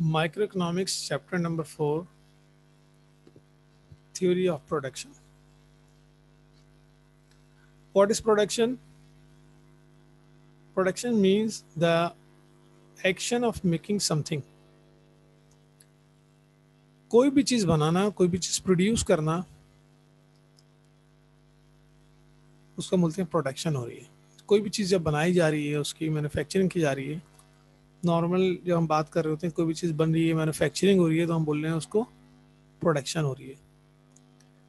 Microeconomics, chapter number 4, theory of production. What is production? Production means the action of making something. कोई भी चीज़ बनाना, कोई भी चीज़ produce करना, उसको बोलते हैं प्रोडक्शन हो रही है। कोई भी चीज़ जब बनाई जा रही है, उसकी मैन्युफैक्चरिंग की जा रही है, नॉर्मल जब हम बात कर रहे होते हैं, कोई भी चीज़ बन रही है, मैन्युफैक्चरिंग हो रही है, तो हम बोल रहे हैं उसको प्रोडक्शन हो रही है।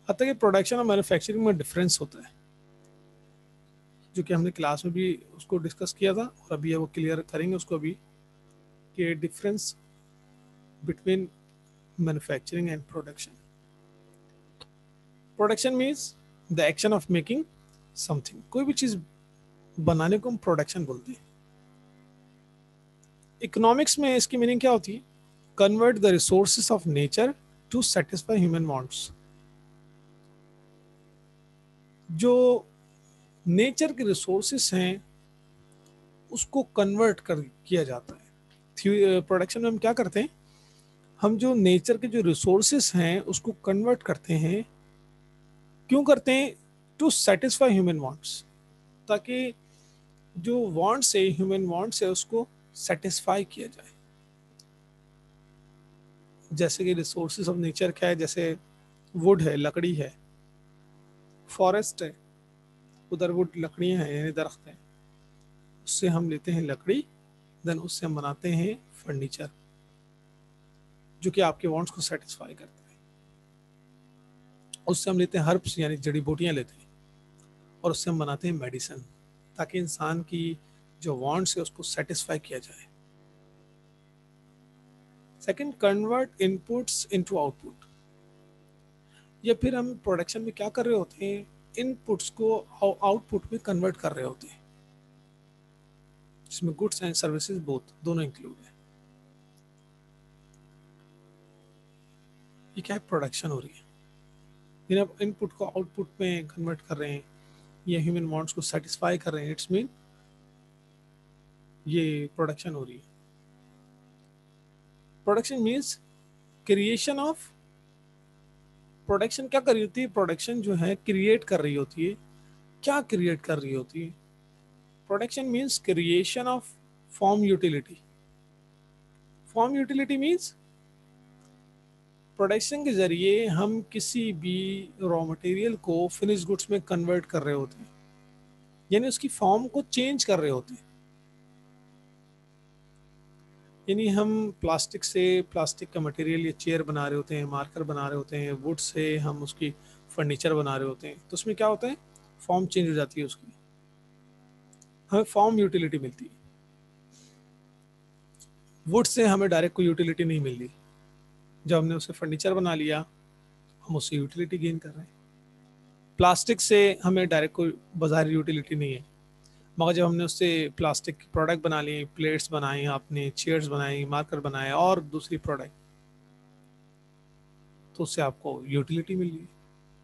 हत्ता कि प्रोडक्शन और मैन्युफैक्चरिंग में डिफरेंस होता है, जो कि हमने क्लास में भी उसको डिस्कस किया था, और अभी वो क्लियर करेंगे उसको अभी कि difference between manufacturing and production. Production means the action of making something. कोई भी चीज़ बनाने को हम प्रोडक्शन बोलते हैं. इकोनॉमिक्स में इसकी मीनिंग क्या होती है? Convert the resources of nature to satisfy human wants. जो नेचर के रिसोर्सेस हैं उसको कन्वर्ट कर किया जाता है. प्रोडक्शन में हम क्या करते हैं? हम जो नेचर के जो रिसोर्सेस हैं उसको कन्वर्ट करते हैं. क्यों करते हैं? टू सेटिस्फाई ह्यूमन वांट्स, ताकि जो वांट्स है, ह्यूमन वांट्स है, उसको सेटिस्फाई किया जाए. जैसे कि रिसोर्सेज ऑफ नेचर क्या है? जैसे वुड है, लकड़ी है, फॉरेस्ट है, उधर वुड लकड़ियां हैं यानी दरख्त हैं, उससे हम लेते हैं लकड़ी, देन उससे हम बनाते हैं फर्नीचर जो कि आपके वांट्स को सेटिस्फाई करता है. उससे हम लेते हैं हर्ब्स यानी जड़ी बूटियां लेते हैं, और उससे हम बनाते हैं मेडिसिन, ताकि इंसान की जो वांट्स है उसको सेटिस्फाई किया जाए. Second, convert inputs into output. या फिर हम प्रोडक्शन में क्या कर रहे होते हैं? इनपुट्स को आउटपुट में कन्वर्ट कर रहे होते हैं, जिसमें गुड्स एंड सर्विसेज बोथ दोनों इंक्लूड है. ये क्या है? प्रोडक्शन हो रही है. फिर आप इनपुट को आउटपुट में कन्वर्ट कर रहे हैं, ये ह्यूमन वांट्स को सेटिस्फाई कर रहे हैं, इट्स मीन ये प्रोडक्शन हो रही है. Production means creation of. Production क्या कर रही होती है? प्रोडक्शन जो है क्रिएट कर रही होती है. क्या क्रिएट कर रही होती है? Production means creation of form utility. Form utility means production के जरिए हम किसी भी रॉ मटेरियल को फिनिश गुड्स में कन्वर्ट कर रहे होते हैं, यानी उसकी फॉर्म को चेंज कर रहे होते हैं. यानी हम प्लास्टिक से प्लास्टिक का मटेरियल या चेयर बना रहे होते हैं, मार्कर बना रहे होते हैं, वुड से हम उसकी फर्नीचर बना रहे होते हैं, तो उसमें क्या होता है? फॉर्म चेंज हो जाती है उसकी, हमें फॉर्म यूटिलिटी मिलती है. वुड से हमें डायरेक्ट कोई यूटिलिटी नहीं मिल रही. जब हमने उससे फर्नीचर बना लिया, हम उससे यूटिलिटी गेन कर रहे हैं. प्लास्टिक से हमें डायरेक्ट कोई बाजार यूटिलिटी नहीं है, मगर जब हमने उससे प्लास्टिक की प्रोडक्ट बना ली, प्लेट्स बनाई, आपने चेयर्स बनाई, मार्कर बनाए और दूसरी प्रोडक्ट, तो उससे आपको यूटिलिटी मिल गई.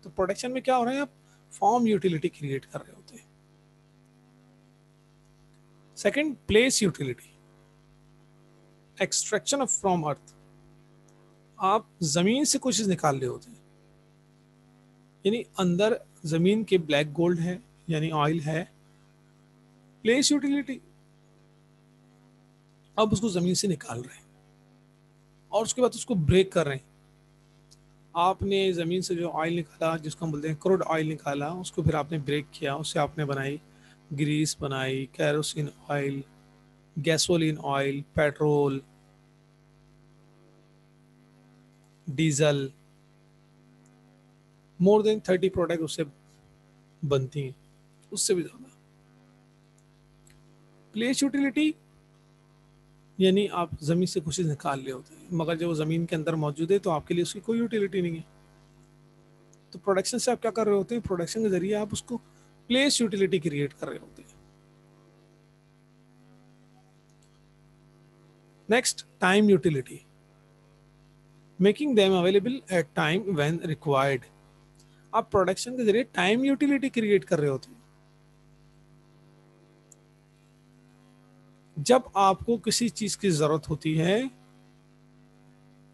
तो प्रोडक्शन में क्या हो रहा है? आप फॉर्म यूटिलिटी क्रिएट कर रहे होते हैं. Second, place utility. Extraction of from earth. आप जमीन से कुछ चीज निकाल रहे होते हैं, यानी अंदर जमीन के ब्लैक गोल्ड है यानी ऑयल है. प्लेस यूटिलिटी, अब उसको जमीन से निकाल रहे हैं और उसके बाद उसको ब्रेक कर रहे हैं. आपने ज़मीन से जो ऑयल निकाला, जिसको हम बोलते हैं क्रूड ऑयल निकाला, उसको फिर आपने ब्रेक किया, उससे आपने बनाई ग्रीस, बनाई kerosene oil, gasoline oil, petrol, diesel, more than 30 product उससे बनती हैं, उससे भी ज़्यादा. प्लेस यूटिलिटी यानी आप ज़मीन से कुछ चीज़ निकाल रहे होते हैं, मगर जब वो ज़मीन के अंदर मौजूद है तो आपके लिए उसकी कोई यूटिलिटी नहीं है. तो प्रोडक्शन से आप क्या कर रहे होते हैं? प्रोडक्शन के जरिए आप उसको प्लेस यूटिलिटी क्रिएट कर रहे होते हैं. Next, time utility. Making them available at time when required. आप प्रोडक्शन के जरिए टाइम यूटिलिटी क्रिएट कर रहे होते हैं. जब आपको किसी चीज की जरूरत होती है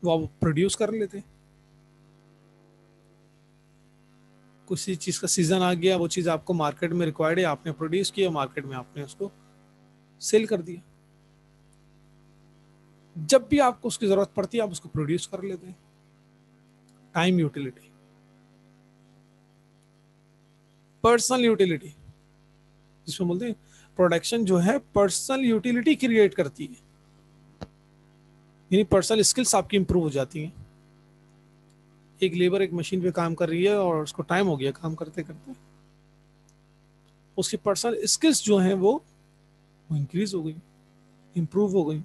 वो आप प्रोड्यूस कर लेते हैं। किसी चीज़ का सीजन आ गया, वो चीज़ आपको मार्केट में रिक्वायर्ड है, आपने प्रोड्यूस किया, मार्केट में आपने उसको सेल कर दिया। जब भी आपको उसकी जरूरत पड़ती है आप उसको प्रोड्यूस कर लेते हैं। टाइम यूटिलिटी, पर्सनल यूटिलिटी, जिसमें बोलते हैं प्रोडक्शन जो है पर्सनल यूटिलिटी क्रिएट करती है, यानी पर्सनल स्किल्स आपकी इंप्रूव हो जाती हैं। एक लेबर एक मशीन पे काम कर रही है और उसको टाइम हो गया काम करते करते, उसकी पर्सनल स्किल्स जो हैं वो इंक्रीज हो गई, इंप्रूव हो गई।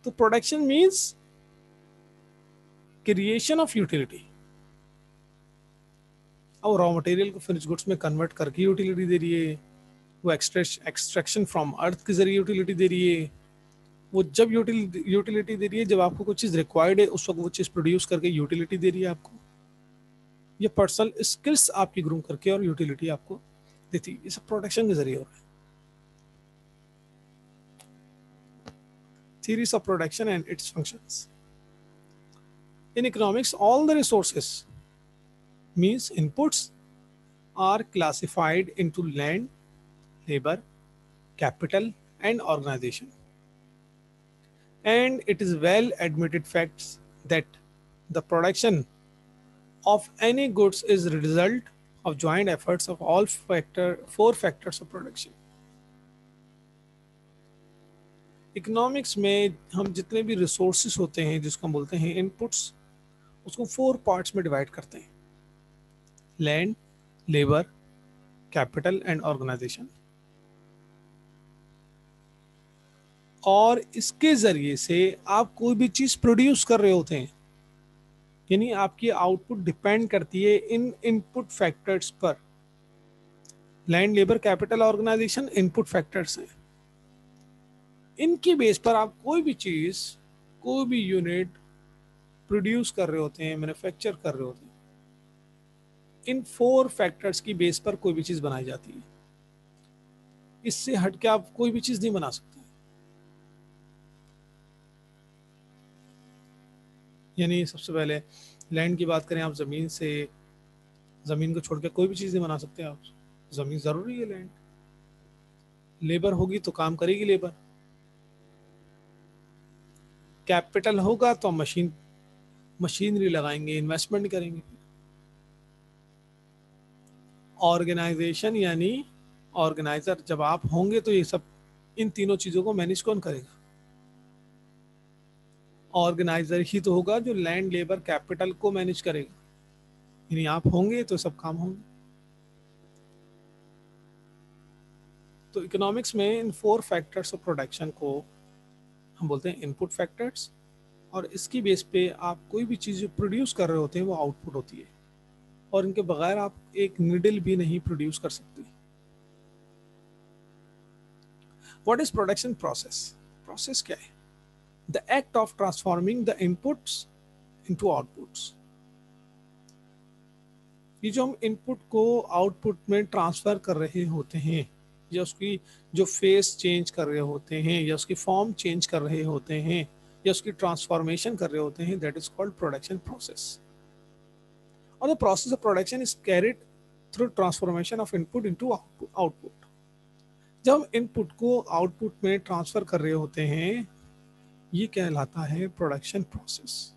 तो production means creation of utility. अब रॉ मटेरियल को फिनिश गुड्स में कन्वर्ट करके यूटिलिटी दे रही है, वो एक्सट्रैक्शन फ्रॉम अर्थ के जरिए यूटिलिटी दे रही है, वो जब यूटिलिटी दे रही है जब आपको कुछ चीज़ रिक्वायर्ड है उस वक्त वो चीज़ प्रोड्यूस करके यूटिलिटी दे रही है आपको। ये पर्सनल स्किल्स आपकी ग्रूम करके और यूटिलिटी आपको देती है, ये सब प्रोडक्शन के जरिए हो रहा है। Theories of production and its functions. In economics, all the resources means inputs are classified into land, labor, capital, and organization. And it is well admitted facts that the production of any goods is the result of joint efforts of all four factors of production. Economics में हम जितने भी resources होते हैं जिसको हम बोलते हैं इनपुट्स, उसको 4 पार्ट्स में डिवाइड करते हैं: land, labour, capital and organisation. और इसके जरिए से आप कोई भी चीज प्रोड्यूस कर रहे होते हैं, यानी आपकी आउटपुट डिपेंड करती है इन इनपुट फैक्टर्स पर। Land, labour, capital, organisation input factors हैं। इनकी बेस पर आप कोई भी चीज, कोई भी यूनिट प्रोड्यूस कर रहे होते हैं, मैन्युफैक्चर कर रहे होते हैं। इन 4 फैक्टर्स की बेस पर कोई भी चीज बनाई जाती है। इससे हट के आप कोई भी चीज नहीं बना सकते। यानी सबसे पहले लैंड की बात करें, आप जमीन से, जमीन को छोड़ के कोई भी चीज नहीं बना सकते आप। जमीन जरूरी है, लैंड। लेबर होगी तो काम करेगी लेबर। कैपिटल होगा तो हम मशीनरी लगाएंगे, इन्वेस्टमेंट करेंगे। ऑर्गेनाइजेशन यानी ऑर्गेनाइजर जब आप होंगे तो ये सब, इन तीनों चीजों को मैनेज कौन करेगा? ऑर्गेनाइजर ही तो होगा जो लैंड, लेबर, कैपिटल को मैनेज करेगा। यानी आप होंगे तो सब काम होंगे। तो इकोनॉमिक्स में इन 4 फैक्टर्स ऑफ प्रोडक्शन को हम बोलते हैं इनपुट फैक्टर्स, और इसकी बेस पे आप कोई भी चीज़ जो प्रोड्यूस कर रहे होते हैं वो आउटपुट होती है, और इनके बगैर आप एक नीडल भी नहीं प्रोड्यूस कर सकते। What is production process? Process क्या है? The act of transforming the inputs into outputs. ये जो हम इनपुट को आउटपुट में ट्रांसफर कर रहे होते हैं, या उसकी जो फेस चेंज कर रहे होते हैं, या उसकी फॉर्म चेंज कर रहे होते हैं, या उसकी ट्रांसफॉर्मेशन कर रहे होते हैं, that is called production process. और the process of production is carried through transformation of input into output. जब हम इनपुट को आउटपुट में ट्रांसफर कर रहे होते हैं, ये कहलाता है production process.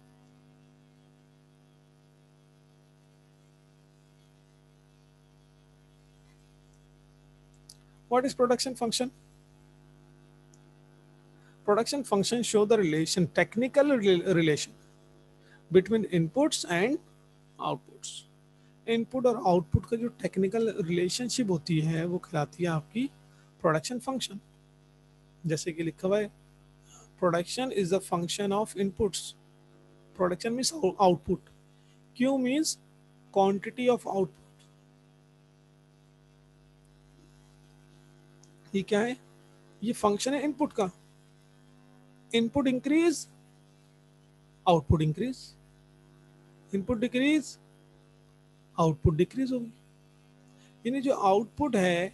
What is production function? Production function show the relation, technical relation between inputs and outputs. Input और आउटपुट का जो टेक्निकल रिलेशनशिप होती है वो कहलाती है आपकी प्रोडक्शन फंक्शन। जैसे कि लिखा हुआ है, production is the function of inputs. Production means output. Q means quantity of output. ये क्या है? ये फंक्शन है इनपुट का। Input increase, output increase. Input decrease, output decrease होगी। यानी जो आउटपुट है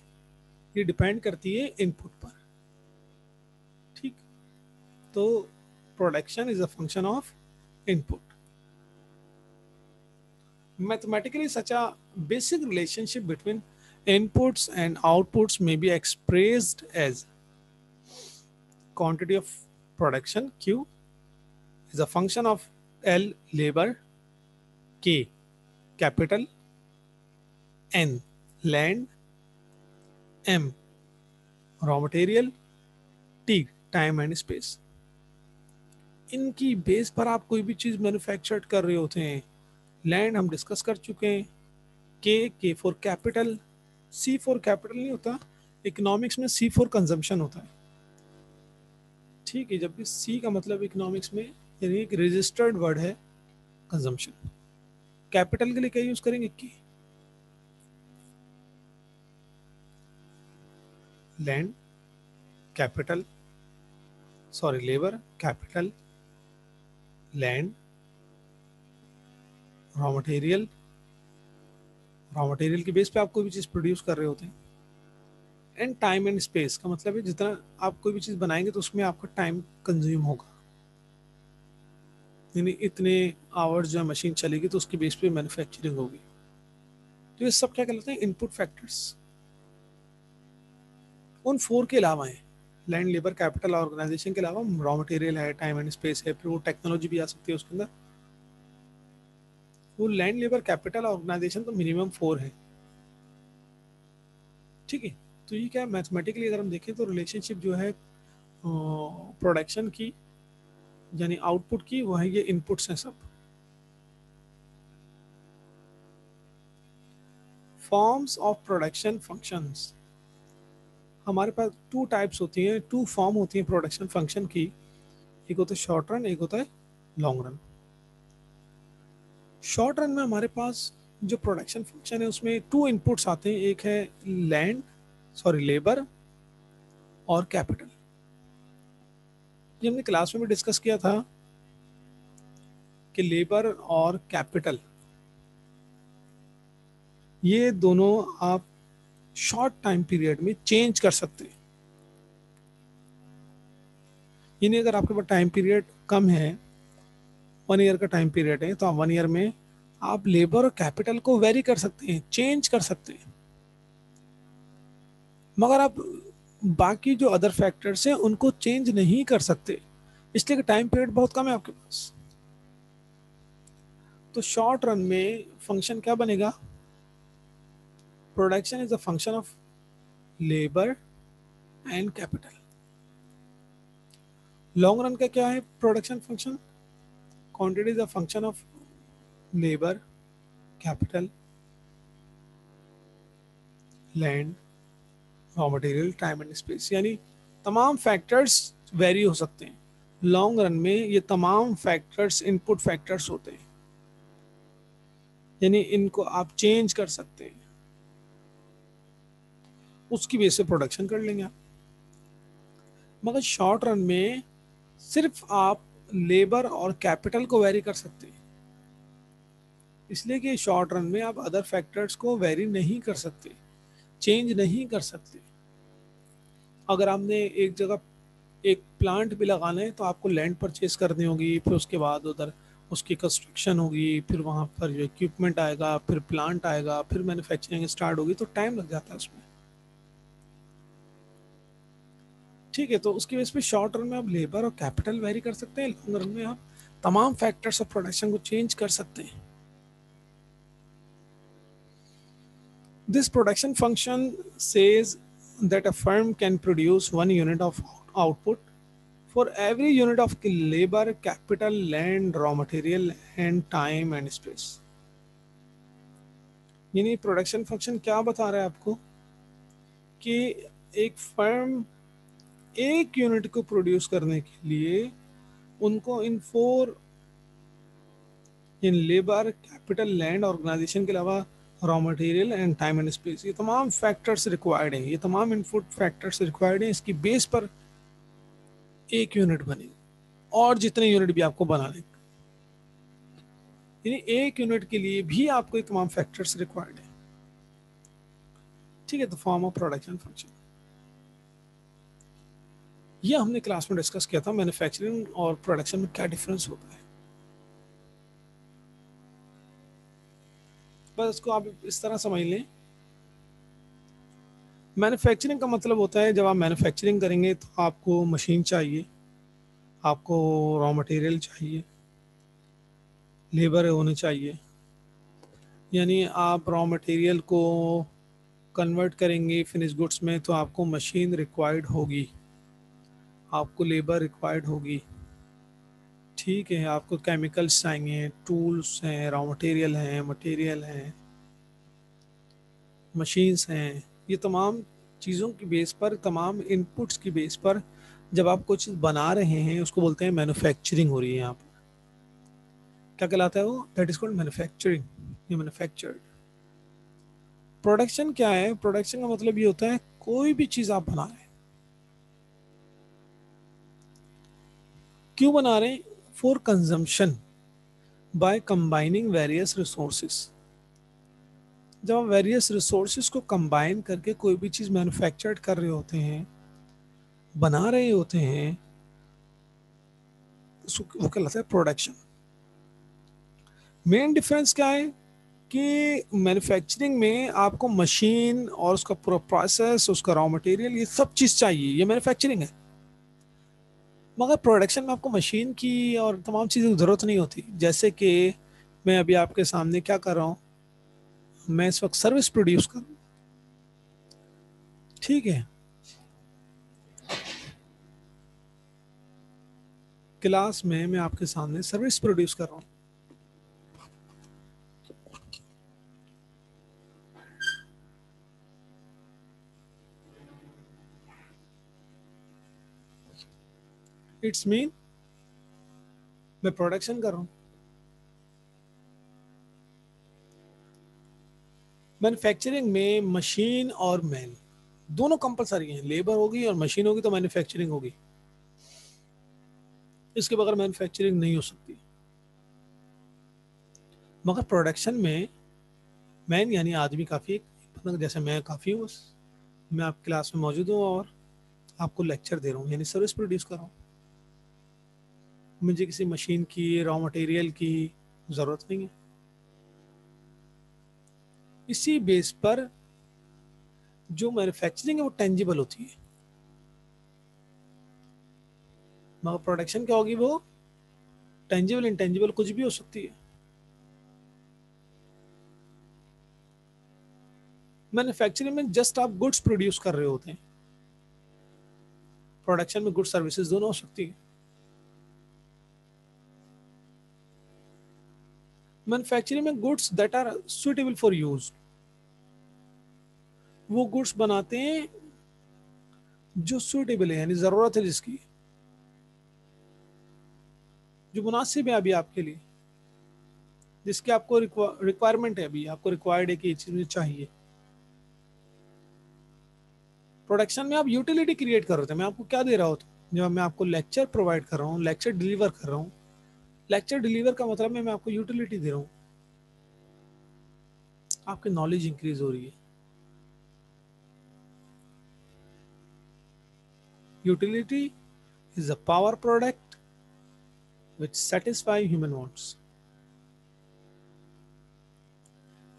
ये डिपेंड करती है इनपुट पर। ठीक, तो production is a function of input. Mathematically, such a basic relationship between inputs and outputs may be expressed as quantity of production Q is a function of L labor, K capital, N land, M raw material, T time and space. इनकी base पर आप कोई भी चीज़ manufacture कर रहे होते हैं. Land हम डिस्कस कर चुके हैं. K for capital, C for capital नहीं होता, इकोनॉमिक्स में सी फॉर कंजम्पशन होता है. ठीक है, जब भी सी का मतलब इकोनॉमिक्स में यानी एक रजिस्टर्ड वर्ड है कंजम्पशन. कैपिटल के लिए क्या यूज करेंगे? की. Land capital, sorry labour capital, land raw material. Raw material की बेस पे आप कोई भी चीज़ प्रोड्यूस कर रहे होते हैं. एंड टाइम एंड स्पेस का मतलब है जितना आप कोई भी चीज़ बनाएंगे तो उसमें आपका टाइम कंज्यूम होगा, यानी इतने आवर्स जो मशीन चलेगी तो उसकी बेस पे मैन्युफैक्चरिंग होगी. तो ये सब क्या कहलाते हैं? Input factors. उन 4 के अलावा है, लैंड लेबर कैपिटल ऑर्गेनाइजेशन के अलावा रॉ मटेरियल है, टाइम एंड स्पेस है, फिर वो टेक्नोलॉजी भी आ सकती है उसके अंदर. वो लैंड लेबर कैपिटल ऑर्गेनाइजेशन तो मिनिमम 4 है. ठीक है, तो ये क्या मैथमेटिकली अगर हम देखें तो रिलेशनशिप जो है प्रोडक्शन की यानी आउटपुट की, वो है ये इनपुट्स हैं सब. Forms of production functions. हमारे पास 2 टाइप्स होती हैं, 2 फॉर्म होती हैं प्रोडक्शन फंक्शन की. एक होता है शॉर्ट रन, एक होता है लॉन्ग रन. शॉर्ट रन में हमारे पास जो प्रोडक्शन फंक्शन है उसमें 2 इनपुट्स आते हैं. एक है लैंड, सॉरी लेबर और कैपिटल. ये हमने क्लास में भी डिस्कस किया था कि लेबर और कैपिटल ये दोनों आप शॉर्ट टाइम पीरियड में चेंज कर सकते हैं. यानी अगर आपके पास टाइम पीरियड कम है, 1 ईयर का टाइम पीरियड है, तो आप 1 ईयर में आप लेबर और कैपिटल को वेरी कर सकते हैं, चेंज कर सकते हैं. मगर आप बाकी जो अदर फैक्टर्स हैं उनको चेंज नहीं कर सकते, इसलिए कि टाइम पीरियड बहुत कम है आपके पास. तो शॉर्ट रन में फंक्शन क्या बनेगा? Production is a function of labour and capital. Long run का क्या है production function? Quantity is a function of labour, capital, land, raw material, time and space. यानी तमाम फैक्टर्स वेरी हो सकते हैं. लॉन्ग रन में ये तमाम फैक्टर्स इनपुट फैक्टर्स होते हैं, यानी इनको आप चेंज कर सकते हैं, उसकी बेस से प्रोडक्शन कर लेंगे आप. मगर शॉर्ट रन में सिर्फ आप लेबर और कैपिटल को वेरी कर सकते हैं, इसलिए कि शॉर्ट रन में आप अदर फैक्टर्स को वेरी नहीं कर सकते, चेंज नहीं कर सकते. अगर आपने एक जगह एक प्लांट भी लगाना है तो आपको लैंड परचेज करनी होगी, फिर उसके बाद उधर उसकी कंस्ट्रक्शन होगी, फिर वहाँ पर जो इक्विपमेंट आएगा, फिर प्लांट आएगा, फिर मैन्युफैक्चरिंग स्टार्ट होगी, तो टाइम लग जाता है उसमें. ठीक है, तो उसकी वजह से शॉर्ट रन में आप लेबर और कैपिटल वेरी कर सकते हैं, लॉन्ग रन में आप तमाम फैक्टर्स ऑफ प्रोडक्शन को चेंज कर सकते हैं. This production function says that a firm can produce 1 unit of output for every unit of labor, capital, land, raw material and time and space. यानी production function क्या बता रहा है आपको कि एक फर्म एक यूनिट को प्रोड्यूस करने के लिए उनको इन 4 इन लेबर, कैपिटल, लैंड, ऑर्गेनाइजेशन के अलावा raw material and time and space, ये तमाम फैक्टर्स रिक्वायर्ड हैं, ये तमाम इनपुट फैक्टर्स रिक्वायर्ड हैं. इसकी बेस पर एक यूनिट बनेगी और जितने यूनिट भी आपको बनाने, यानी एक यूनिट के लिए भी आपको ये तमाम फैक्टर्स रिक्वायर्ड है. ठीक है, तो फॉर्म ऑफ प्रोडक्शन फंक्शन. ये हमने क्लास में डिस्कस किया था, मैन्युफैक्चरिंग और प्रोडक्शन में क्या डिफरेंस होता है। बस इसको आप इस तरह समझ लें, मैन्युफैक्चरिंग का मतलब होता है जब आप मैन्युफैक्चरिंग करेंगे तो आपको मशीन चाहिए, आपको रॉ मटेरियल चाहिए, लेबर होने चाहिए। यानी आप रॉ मटेरियल को कन्वर्ट करेंगे फिनिश गुड्स में तो आपको मशीन रिक्वायर्ड होगी, आपको लेबर रिक्वायर्ड होगी। ठीक है, आपको केमिकल्स चाहिए, टूल्स हैं, रॉ मटेरियल हैं, मशीन्स हैं। ये तमाम चीज़ों की बेस पर, तमाम इनपुट्स की बेस पर जब आप कुछ बना रहे हैं उसको बोलते हैं मैन्युफैक्चरिंग हो रही है यहाँ पर। क्या कहलाता है वो? That is called manufacturing. ये मैन्युफैक्चर्ड। प्रोडक्शन क्या है? प्रोडक्शन का मतलब ये होता है कोई भी चीज़ आप बना रहे हैं, क्यों बना रहे हैं? For consumption by combining various resources. जब हम वेरियस रिसोर्सेज को कंबाइन करके कोई भी चीज़ मैन्युफैक्चर्ड कर रहे होते हैं, बना रहे होते हैं, वो कहलाता है प्रोडक्शन। मेन डिफरेंस क्या है कि मैन्युफैक्चरिंग में आपको मशीन और उसका पूरा प्रोसेस, उसका रॉ मटेरियल, ये सब चीज़ चाहिए, ये मैन्युफैक्चरिंग है। मगर प्रोडक्शन में आपको मशीन की और तमाम चीज़ों की ज़रूरत नहीं होती। जैसे कि मैं अभी आपके सामने क्या कर रहा हूँ, मैं इस वक्त सर्विस प्रोड्यूस कर रहा हूँ। ठीक है, क्लास में मैं आपके सामने सर्विस प्रोड्यूस कर रहा हूँ। इट्स मीन मैं प्रोडक्शन कर रहा हूँ। मैन्युफैक्चरिंग में मशीन और मैन दोनों कंपलसरी हैं। लेबर होगी और मशीन होगी तो मैन्युफैक्चरिंग होगी, इसके बगैर मैन्युफैक्चरिंग नहीं हो सकती। मगर प्रोडक्शन में मैन यानी आदमी काफ़ी है, मतलब जैसे मैं काफ़ी हूँ बस। मैं आप क्लास में मौजूद हूँ और आपको लेक्चर दे रहा हूँ, यानी सर्विस प्रोड्यूस कर रहा हूँ। मुझे किसी मशीन की, रॉ मटेरियल की ज़रूरत नहीं है। इसी बेस पर जो मैन्युफैक्चरिंग है वो टेंजिबल होती है, मगर प्रोडक्शन क्या होगी? वो टेंजिबल इंटेंजिबल कुछ भी हो सकती है। मैन्युफैक्चरिंग में जस्ट आप गुड्स प्रोड्यूस कर रहे होते हैं, प्रोडक्शन में गुड्स सर्विसेज दोनों हो सकती है। मैन्युफैक्चरिंग में goods that are suitable for use, वो गुड्स बनाते हैं जो सुटेबल है, यानी ज़रूरत है जिसकी, जो मुनासिब है अभी आपके लिए, जिसकी आपको रिक्वायरमेंट है, अभी आपको रिक्वायर्ड है कि ये चीज़ मुझे चाहिए। प्रोडक्शन में आप यूटिलिटी क्रिएट कर रहे थे। मैं आपको क्या दे रहा होता हूँ? जब मैं आपको लेक्चर प्रोवाइड कर रहा हूँ, लेक्चर डिलीवर कर रहा हूँ, लेक्चर डिलीवर का मतलब है मैं आपको यूटिलिटी दे रहा हूँ, आपकी नॉलेज इंक्रीज हो रही है। Utility is a power product which satisfy human wants.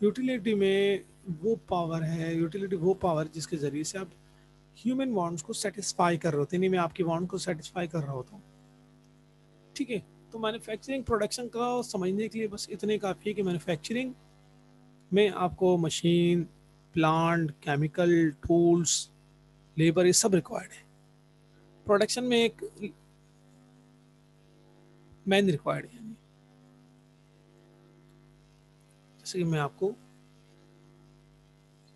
Utility में वो पावर है, यूटिलिटी वो पावर जिसके जरिए से आप ह्यूमन वांट्स को सेटिस्फाई कर रहे होते हैं। नहीं, मैं आपकी वांट को सेटिस्फाई कर रहा होता हूँ। ठीक है, तो मैन्युफैक्चरिंग प्रोडक्शन का समझने के लिए बस इतने काफ़ी है कि मैन्युफैक्चरिंग में आपको machine, plant, chemical, tools, labour, ये सब रिक्वायर्ड है। प्रोडक्शन में एक मैन रिक्वायर्ड है, यानी जैसे कि मैं आपको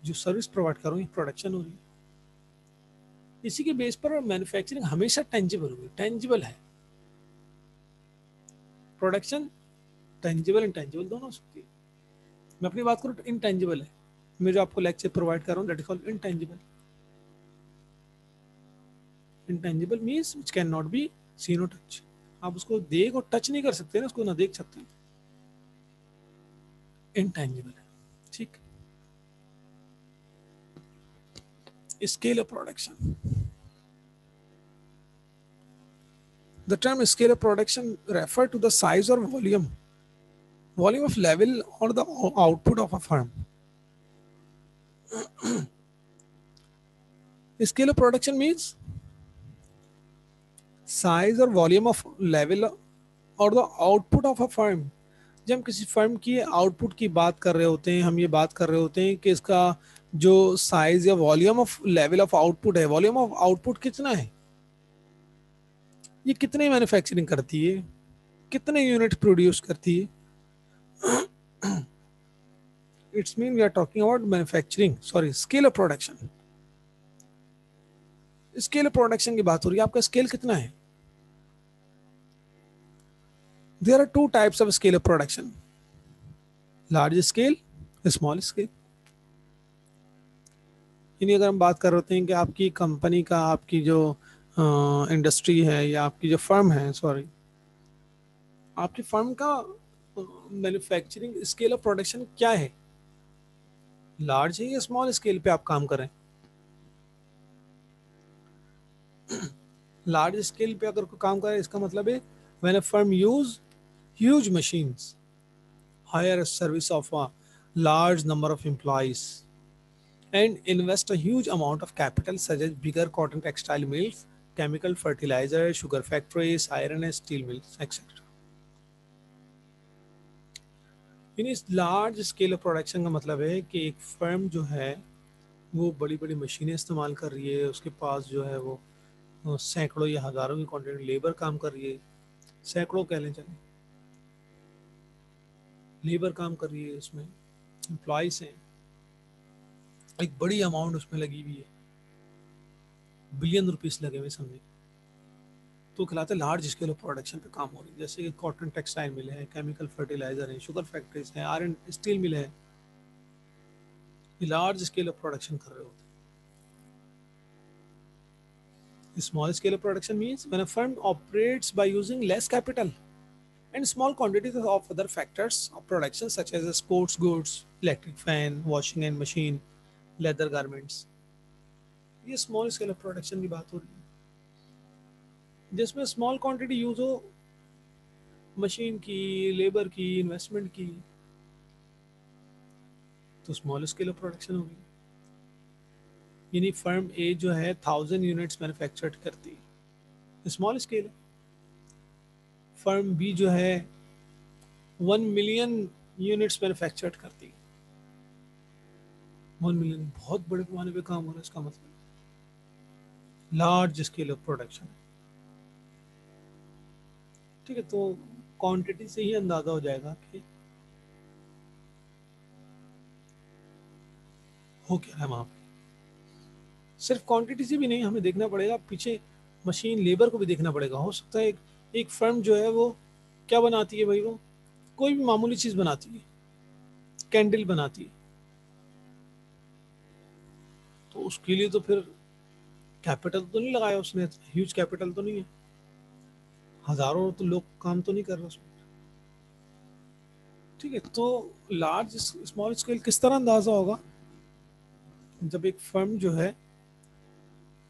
जो सर्विस प्रोवाइड कर रहा हूँ ये प्रोडक्शन हो रही है। इसी के बेस पर मैन्युफैक्चरिंग हमेशा टेंजिबल होगी, टेंजिबल है। प्रोडक्शन टेंजिबल इंटेंजिबल दोनों हो सकती है। मैं अपनी बात करूँ इनटेंजिबल है, मैं जो आपको लेक्चर प्रोवाइड कर रहा हूँ that is called intangible. Intangible means which can not be seen और टच। आप उसको देख और टच नहीं कर सकते ना, उसको ना देख सकते, इनटेंजिबल है। ठीक, scale of production. The term scale of production refer to the size or volume of level or the output of a firm. Scale of production means size or volume of level और the output of a firm. जब हम किसी firm की output की बात कर रहे होते हैं, हम ये बात कर रहे होते हैं कि इसका जो साइज या volume of level of output है, वॉल्यूम ऑफ आउटपुट कितना है, ये कितने मैन्युफैक्चरिंग करती है, कितने यूनिट प्रोड्यूस करती है. It's mean we are talking about manufacturing, sorry, scale of production. Scale of production की बात हो रही है, आपका स्केल कितना है. There are two types of scale of production, large scale, small scale. यानी अगर हम बात कर रहे होते हैं कि आपकी कंपनी का, आपकी जो इंडस्ट्री है या आपकी जो फर्म है, सॉरी, आपकी फर्म का मैन्युफैक्चरिंग स्केल ऑफ प्रोडक्शन क्या है, लार्ज है या स्मॉल स्केल पे आप काम करें. लार्ज स्केल पे अगर कोई काम करे, इसका मतलब है when a firm use huge machines, hire service of a large number of employees and invest a huge amount of capital such as bigger cotton textile mills, chemical fertilizer, sugar factories, iron and steel mills, etc. इन इस large scale of production का मतलब है कि एक firm जो है वो बड़ी बड़ी मशीनें इस्तेमाल कर रही है, उसके पास जो है वो सैकड़ों या हज़ारों की क्वांटिटी लेबर काम कर रही है, सैकड़ों कह लें चलें, लेबर काम कर रही है, उसमें एम्प्लॉयज हैं, एक बड़ी अमाउंट उसमें लगी हुई है, बिलियन रुपीस लगे हुए समझे, तो कहलाते हैं लार्ज स्केल ऑफ प्रोडक्शन पे काम हो रही है. जैसे कि कॉटन टेक्सटाइल मिल है, केमिकल फर्टिलाइजर है, शुगर फैक्ट्रीज हैं, आयरन स्टील मिल है, ये लार्ज स्केल ऑफ प्रोडक्शन कर रहे होते हैं. Small scale of production means when a firm operates by using less capital and small quantities of other factors of production such as sports goods, electric fan, washing and machine, leather garments. ये small scale of production की बात हो रही है, जिसमें small quantity use हो, machine की, labour की, इन्वेस्टमेंट की, तो स्मॉल स्केल ऑफ प्रोडक्शन होगी. यानी फर्म ए जो है 1000 यूनिट्स मैन्युफैक्चर्ड करती है, स्मॉल स्केल है. फर्म बी जो है 1 मिलियन यूनिट्स मैन्युफैक्चर्ड करती है. 1 मिलियन बहुत बड़े पैमाने पे काम हो रहा है, इसका मतलब लार्ज स्केल ऑफ प्रोडक्शन. ठीक है, तो क्वांटिटी से ही अंदाजा हो जाएगा कि हो क्या रहा है वहां पे. सिर्फ क्वांटिटी से भी नहीं, हमें देखना पड़ेगा पीछे मशीन लेबर को भी देखना पड़ेगा. हो सकता है एक फर्म जो है वो क्या बनाती है भाई, वो कोई भी मामूली चीज बनाती है, कैंडल बनाती है, तो उसके लिए तो फिर कैपिटल तो नहीं लगाया उसने, ह्यूज कैपिटल तो नहीं है, हजारों तो लोग काम तो नहीं कर रहे उसमें. ठीक है, तो लार्ज स्मॉल स्केल किस तरह अंदाजा होगा, जब एक फर्म जो है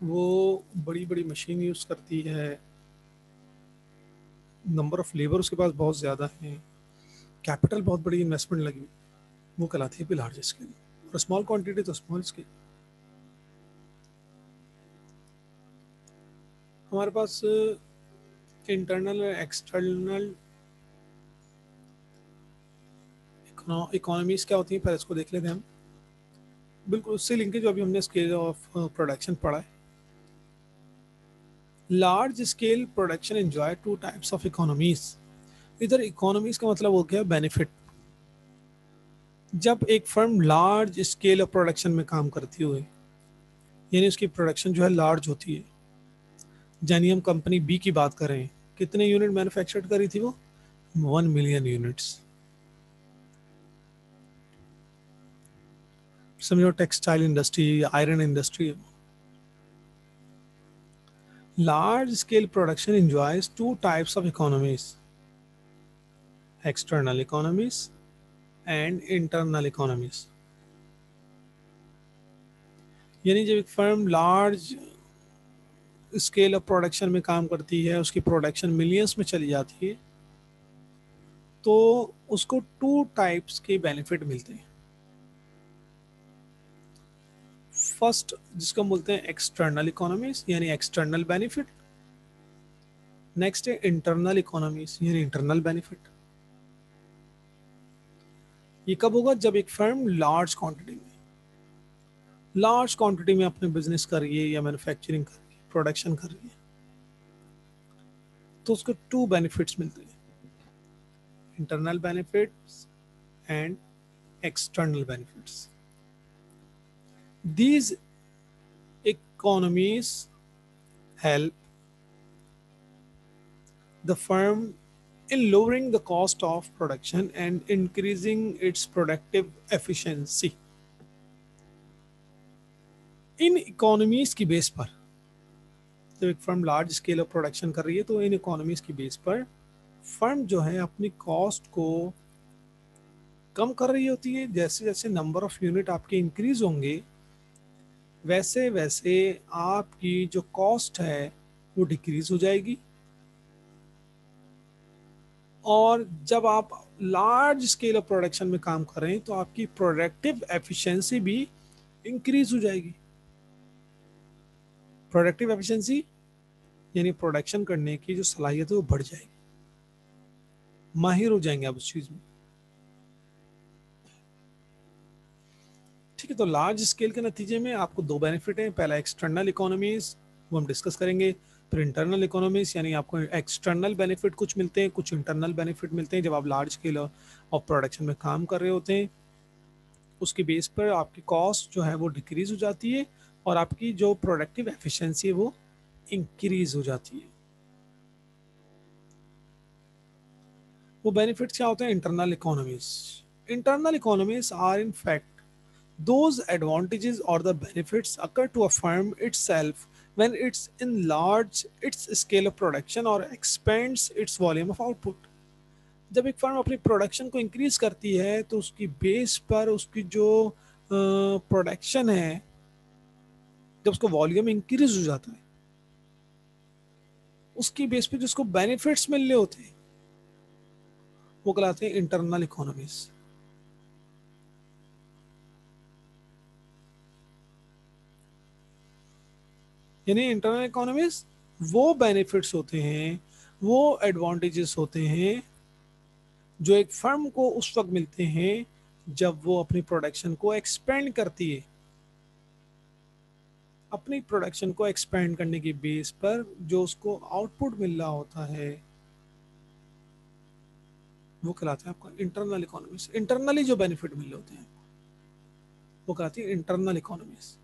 वो बड़ी बड़ी मशीन यूज करती है, नंबर ऑफ लेबर उसके पास बहुत ज़्यादा है, कैपिटल बहुत बड़ी इन्वेस्टमेंट लगी, वो कहलाती है लार्ज स्केल. और स्मॉल क्वांटिटी तो स्मॉल स्केल. हमारे पास इंटरनल और एक्सटर्नल इकोनॉमीज क्या होती हैं, पहले इसको देख लेते हैं हम. बिल्कुल उससे लिंकेज जो अभी हमने स्केल ऑफ प्रोडक्शन पढ़ा है. Large scale production enjoy to types of economies. इधर इकोनॉमीज का मतलब हो गया बेनिफिट. जब एक firm large scale of production में काम करती हुई, यानी उसकी प्रोडक्शन जो है लार्ज होती है, यानी हम कंपनी बी की बात करें, कितने यूनिट मैन्युफैक्चर करी थी वो, 1 मिलियन यूनिट्स. समझो textile industry, iron industry. Large scale production enjoys two types of economies, external economies and internal economies. यानी जब एक firm large scale of production में काम करती है, उसकी प्रोडक्शन मिलियंस में चली जाती है, तो उसको टू टाइप्स के बेनिफिट मिलते हैं। फर्स्ट जिसको बोलते हैं एक्सटर्नल इकोनॉमीज यानी एक्सटर्नल बेनिफिट, नेक्स्ट है इंटरनल इकोनॉमीज यानी इंटरनल बेनिफिट। ये कब होगा? जब एक फर्म लार्ज क्वांटिटी में अपने बिजनेस कर रही है या मैन्युफैक्चरिंग कर रही है, प्रोडक्शन कर रही है, तो उसको टू बेनिफिट्स मिलते हैं, internal benefits and external benefits. These economies help the firm in lowering the cost of production and increasing its productive efficiency. In economies की बेस पर जब एक firm large scale of production कर रही है तो इन इकोनॉमीज की बेस पर फर्म जो है अपनी कॉस्ट को कम कर रही होती है। जैसे जैसे नंबर ऑफ यूनिट आपके इंक्रीज होंगे वैसे वैसे आपकी जो कॉस्ट है वो डिक्रीज हो जाएगी, और जब आप लार्ज स्केल ऑफ प्रोडक्शन में काम कर रहे हैं तो आपकी प्रोडक्टिव एफिशिएंसी भी इंक्रीज हो जाएगी। प्रोडक्टिव एफिशिएंसी यानी प्रोडक्शन करने की जो सलाहियत है वो बढ़ जाएगी, माहिर हो जाएंगे आप उस चीज में। ठीक है, तो लार्ज स्केल के नतीजे में आपको दो बेनिफिट हैं। पहला एक्सटर्नल इकोनॉमीज, वो हम डिस्कस करेंगे। फिर इंटरनल इकोनॉमीज यानी आपको एक्सटर्नल बेनिफिट कुछ मिलते हैं, कुछ इंटरनल बेनिफिट मिलते हैं जब आप लार्ज स्केल ऑफ प्रोडक्शन में काम कर रहे होते हैं। उसकी बेस पर आपकी कॉस्ट जो है वो डिक्रीज हो जाती है और आपकी जो प्रोडक्टिव एफिशिएंसी है वो इंक्रीज हो जाती है। वो बेनिफिट्स क्या होते हैं? Internal economies. Internal economies are in fact those advantages or the benefits occur to a firm itself when it's enlarge its scale of production or expands its volume of output. जब एक firm अपनी production को increase करती है तो उसकी base पर उसकी जो प्रोडक्शन है, जब उसको वॉल्यूम इंक्रीज हो जाता है उसकी बेस पे जिसको बेनिफिट्स मिल रहे होते हैं वो कहलाते हैं इंटरनल इकोनॉमीज। यानी इंटरनल इकोनॉमीज वो बेनिफिट्स होते हैं, वो एडवांटेजेस होते हैं जो एक फर्म को उस वक्त मिलते हैं जब वो अपनी प्रोडक्शन को एक्सपेंड करती है। अपनी प्रोडक्शन को एक्सपेंड करने की बेस पर जो उसको आउटपुट मिल रहा होता है वो कहलाता है आपका इंटरनल इकोनॉमीज। इंटरनली जो बेनिफिट मिल रहे होते हैं वो कहलाती है इंटरनल इकोनॉमीज।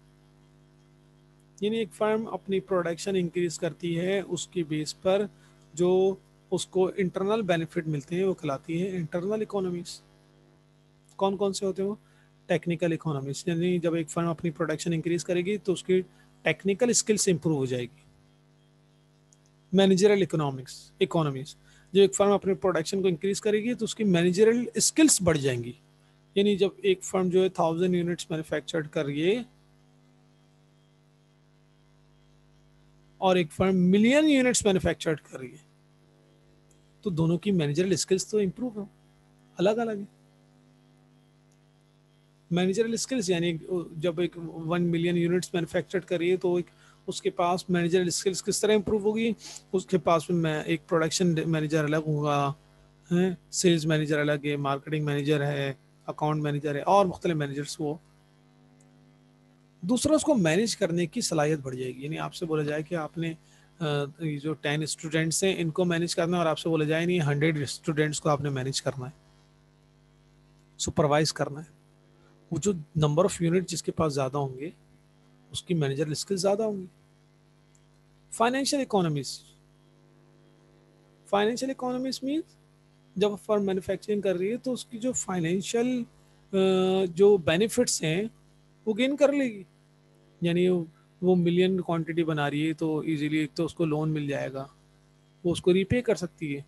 यानी एक फर्म अपनी प्रोडक्शन इंक्रीज करती है, उसकी बेस पर जो उसको इंटरनल बेनिफिट मिलते हैं वो कहलाती है इंटरनल इकोनॉमीज। कौन कौन से होते हैं वो? टेक्निकल इकोनॉमीज, यानी जब एक फर्म अपनी प्रोडक्शन इंक्रीज करेगी तो उसकी टेक्निकल स्किल्स इंप्रूव हो जाएगी। मैनेजरल इकोनॉमीज, जब एक फर्म अपनी प्रोडक्शन को इंक्रीज करेगी तो उसकी मैनेजरल स्किल्स बढ़ जाएंगी। यानी जब एक फर्म जो है 1000 यूनिट्स मैन्युफैक्चर कर रही है और एक फर्म मिलियन यूनिट्स मैन्युफैक्चर कर रही है तो दोनों की मैनेजरल स्किल्स तो इंप्रूव हो, अलग अलग है। मैनेजरल स्किल्स यानी जब एक 1 मिलियन यूनिट्स मैन्युफैक्चर कर रही है तो एक उसके पास मैनेजरल स्किल्स किस तरह इंप्रूव होगी? उसके पास में एक प्रोडक्शन मैनेजर अलग होगा, है सेल्स मैनेजर अलग है, मार्केटिंग मैनेजर है, अकाउंट मैनेजर है और मुख्तलिफ मैनेजर्स। वो दूसरा उसको मैनेज करने की सलाहियत बढ़ जाएगी। यानी आपसे बोला जाए कि आपने ये जो 10 स्टूडेंट्स हैं इनको मैनेज करना है और आपसे बोला जाए नहीं 100 स्टूडेंट्स को आपने मैनेज करना है, सुपरवाइज करना है। वो जो नंबर ऑफ यूनिट जिसके पास ज़्यादा होंगे उसकी मैनेजर स्किल्स ज़्यादा होंगी। Financial economies, financial economies means जब फर्म मैन्युफैक्चरिंग कर रही है तो उसकी जो फाइनेंशियल जो बेनिफिट्स हैं वो गेन कर लेगी। यानी वो मिलियन क्वांटिटी बना रही है तो इजीली एक तो उसको लोन मिल जाएगा, वो उसको रीपे कर सकती है,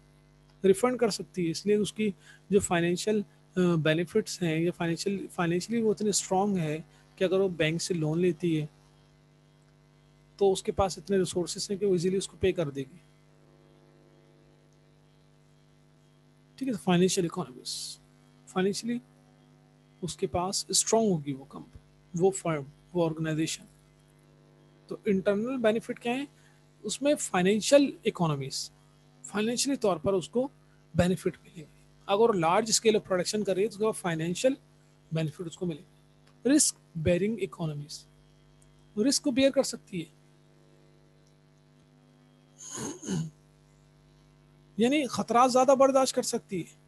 रिफंड कर सकती है। इसलिए उसकी जो फाइनेंशियल बेनिफिट्स हैं या फाइनेंशियली वो इतने स्ट्रांग है कि अगर वो बैंक से लोन लेती है तो उसके पास इतने रिसोर्सेस हैं कि वो इजीली उसको पे कर देगी। ठीक है, फाइनेंशियल इकोनॉमिक्स, फाइनेंशियली उसके पास स्ट्रांग होगी वो कंपनी, वो फर्म, वो ऑर्गेनाइजेशन। तो इंटरनल बेनिफिट क्या है उसमें? फाइनेंशियल इकोनॉमीज, फाइनेंशियली तौर पर उसको बेनिफिट मिलेंगे। अगर लार्ज स्केल ऑफ प्रोडक्शन कर रही है तो उसका फाइनेंशियल बेनिफिट उसको मिलेंगे। रिस्क बेरिंग इकोनॉमीज, रिस्क को बेयर कर सकती है, यानी खतरा ज्यादा बर्दाश्त कर सकती है।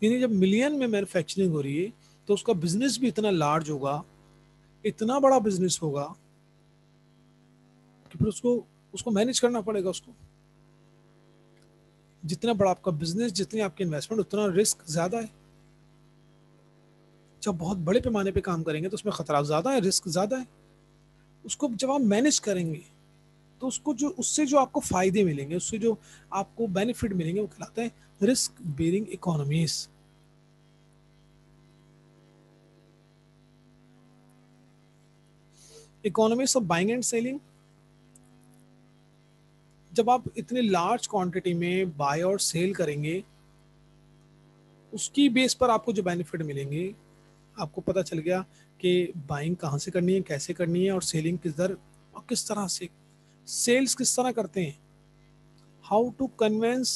यानी जब मिलियन में मैन्युफैक्चरिंग हो रही है तो उसका बिजनेस भी इतना लार्ज होगा, इतना बड़ा बिजनेस होगा कि फिर उसको उसको मैनेज करना पड़ेगा उसको। जितना बड़ा आपका बिजनेस, जितनी आपकी इन्वेस्टमेंट, उतना रिस्क ज्यादा है। जब बहुत बड़े पैमाने पे काम करेंगे तो उसमें खतरा ज्यादा है, रिस्क ज्यादा है। उसको जब आप मैनेज करेंगे तो उसको जो उससे जो आपको फायदे मिलेंगे, उससे जो आपको बेनिफिट मिलेंगे वो कहलाते हैं risk bearing economies. Economies of buying and selling, जब आप इतने लार्ज क्वांटिटी में बाय और सेल करेंगे उसकी बेस पर आपको जो बेनिफिट मिलेंगे, आपको पता चल गया कि बाइंग कहाँ से करनी है, कैसे करनी है, और सेलिंग किधर और किस तरह से, सेल्स किस तरह करते हैं, हाउ टू कन्विंस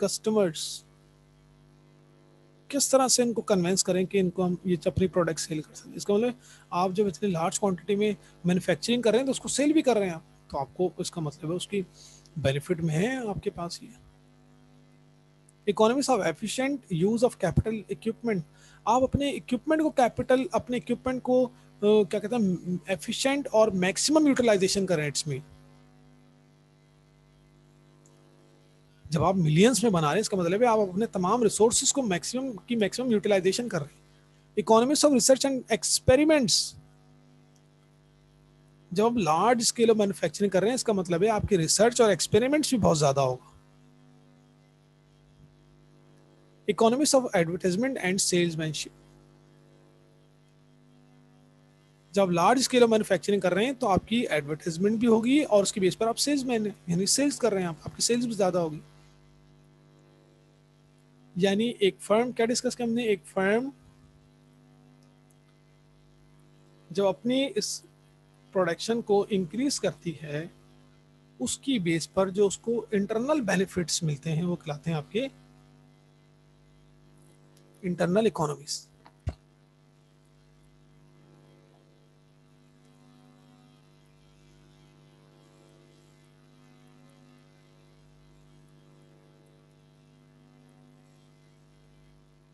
कस्टमर्स, किस तरह से इनको कन्विंस करें कि इनको हम ये अपनी प्रोडक्ट सेल कर सकते हैं। इसका मतलब आप जब इतनी लार्ज क्वांटिटी में मैन्युफैक्चरिंग कर रहे हैं तो उसको सेल भी कर रहे हैं आप, तो आपको इसका मतलब है उसकी बेनिफिट में है आपके पास ये। Economics of efficient use of capital equipment, आप अपने इक्विपमेंट को कैपिटल, अपने इक्विपमेंट को क्या कहते हैं, एफिशिएंट और मैक्सिमम यूटिलाइजेशन करें। इट्स मीन जब आप मिलियंस में बना रहे हैं इसका मतलब है आप अपने तमाम रिसोर्सेज को मैक्सिमम यूटिलाइजेशन कर रहे हैं। Economics of research and experiments, जब आप लार्ज स्केल ऑफ मैन्युफैक्चरिंग कर रहे हैं इसका मतलब है आपकी रिसर्च और एक्सपेरिमेंट्स भी बहुत ज्यादा होगा। Economics of advertisement and salesmanship, जब लार्ज स्केल ऑफ मैन्युफैक्चरिंग कर रहे हैं तो आपकी एडवर्टाइजमेंट भी होगी और उसकी बेस पर आप सेल्समैन हैं, यानी सेल्स कर रहे हैं आप, आपकी सेल्स भी ज्यादा होगी। यानी एक फर्म, क्या डिस्कस किया हमने, एक फर्म जब अपनी इस प्रोडक्शन को इंक्रीज करती है उसकी बेस पर जो उसको इंटरनल बेनिफिट्स मिलते हैं वो कहलाते हैं आपके इंटरनल इकोनॉमीज।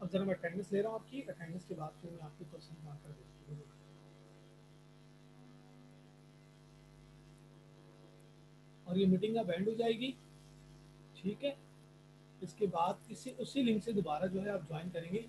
अब जरा मैं अटेंडेंस ले रहा हूँ आपकी, अटेंडेंस के बाद फिर मैं आपके क्वेश्चन मार्क कर देता हूँ। और ये मीटिंग अब एंड हो जाएगी, ठीक है। इसके बाद इसी उसी लिंक से दोबारा जो है आप ज्वाइन करेंगे।